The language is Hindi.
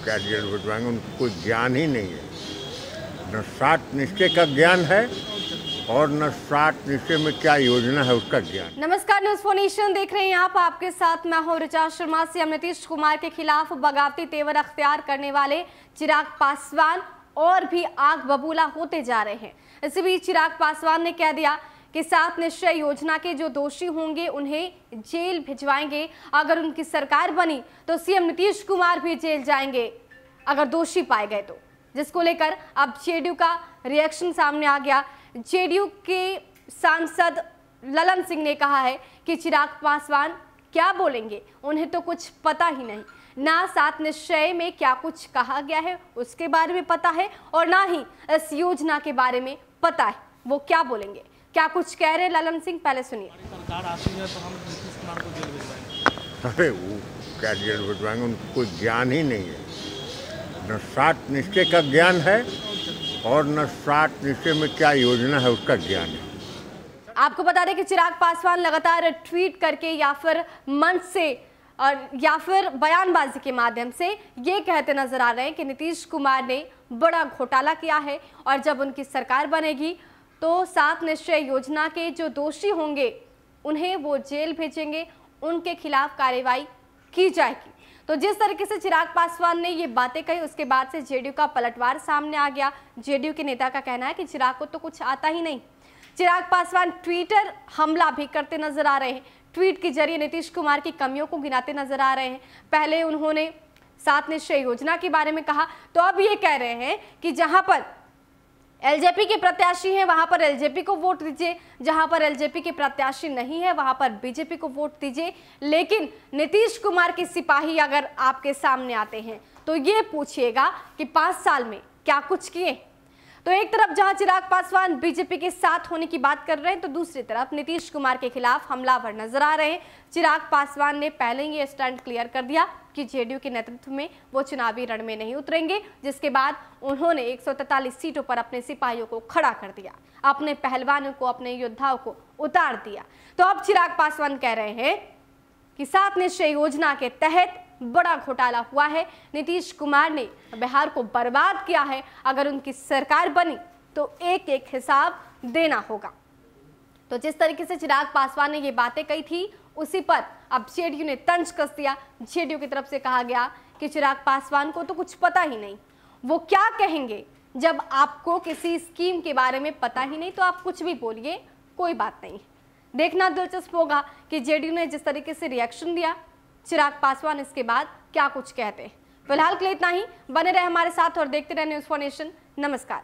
क्या जेल भिजवाएंगे, उनको कोई ज्ञान ही नहीं है। न 7 निश्चय का ज्ञान है और न 7 निश्चय में क्या योजना है उसका ज्ञान। नमस्कार, न्यूज़ फॉर नेशन देख रहे हैं आप। आपके साथ मैं हूं ऋचा शर्मा। सीएम नीतीश कुमार के खिलाफ बगावती तेवर अख्तियार करने वाले चिराग पासवान और भी आग बबूला होते जा रहे हैं। इसी बीच चिराग पासवान ने कह दिया कि 7 निश्चय योजना के जो दोषी होंगे उन्हें जेल भिजवाएंगे। अगर उनकी सरकार बनी तो सीएम नीतीश कुमार भी जेल जाएंगे अगर दोषी पाए गए तो, जिसको लेकर अब जेडीयू का रिएक्शन सामने आ गया। जेडीयू के सांसद ललन सिंह ने कहा है कि चिराग पासवान क्या बोलेंगे, उन्हें तो कुछ पता ही नहीं, ना 7 निश्चय में क्या कुछ कहा गया है उसके बारे में पता है और ना ही इस योजना के बारे में पता है। वो क्या बोलेंगे, क्या कुछ कह रहे हैं ललन सिंह, पहले सुनिए। सरकार आती है तो हम नीतीश कुमार को जेल भिजवाएंगे। अरे वो क्या जेल भिजवाएंगे, उनको कोई ज्ञान ही नहीं है। न 7 निश्चय का ज्ञान है और न 7 निश्चय में क्या योजना है उसका ज्ञान है। आपको बता दें कि चिराग पासवान लगातार ट्वीट करके या फिर मंच से और या फिर बयानबाजी के माध्यम से ये कहते नजर आ रहे हैं कि नीतीश कुमार ने बड़ा घोटाला किया है और जब उनकी सरकार बनेगी तो 7 निश्चय योजना के जो दोषी होंगे उन्हें वो जेल भेजेंगे, उनके खिलाफ कार्रवाई की जाएगी। तो जिस तरीके से चिराग पासवान ने ये बातें कही उसके बाद से जेडीयू का पलटवार सामने आ गया। जेडीयू के नेता का कहना है कि चिराग को तो कुछ आता ही नहीं। चिराग पासवान ट्विटर हमला भी करते नजर आ रहे हैं, ट्वीट के जरिए नीतीश कुमार की कमियों को गिनाते नजर आ रहे हैं। पहले उन्होंने 7 निश्चय योजना के बारे में कहा तो अब ये कह रहे हैं कि जहां पर एलजेपी के प्रत्याशी हैं वहां पर एलजेपी को वोट दीजिए, जहां पर एलजेपी के प्रत्याशी नहीं है वहां पर बीजेपी को वोट दीजिए। लेकिन नीतीश कुमार के सिपाही अगर आपके सामने आते हैं तो ये पूछिएगा कि 5 साल में क्या कुछ किए। तो एक तरफ जहां चिराग पासवान बीजेपी के साथ होने की बात कर रहे हैं तो दूसरी तरफ नीतीश कुमार के खिलाफ हमलावर नजर आ रहे हैं। चिराग पासवान ने पहले ही ये स्टंट क्लियर कर दिया कि जेडीयू के नेतृत्व में वो चुनावी रण में नहीं उतरेंगे, जिसके बाद उन्होंने 143 सीटों पर अपने सिपाहियों को खड़ा कर दिया, अपने पहलवानों को, अपने योद्धाओं को उतार दिया। तो अब चिराग पासवान कह रहे हैं कि 7 निश्चय योजना के तहत बड़ा घोटाला हुआ है, नीतीश कुमार ने बिहार को बर्बाद किया है, अगर उनकी सरकार बनी तो एक एक हिसाब देना होगा। तो जिस तरीके से चिराग पासवान ने ये बातें कही थी उसी पर अब जेडीयू ने तंज कस दिया। जेडीयू की तरफ से कहा गया कि चिराग पासवान को तो कुछ पता ही नहीं, वो क्या कहेंगे जब आपको किसी स्कीम के बारे में पता ही नहीं, तो आप कुछ भी बोलिए, कोई बात नहीं। देखना दिलचस्प होगा कि जेडीयू ने जिस तरीके से रिएक्शन दिया, चिराग पासवान इसके बाद क्या कुछ कहते हैं। फिलहाल के लिए इतना ही। बने रहे हमारे साथ और देखते रहे न्यूज़ फॉर नेशन। नमस्कार।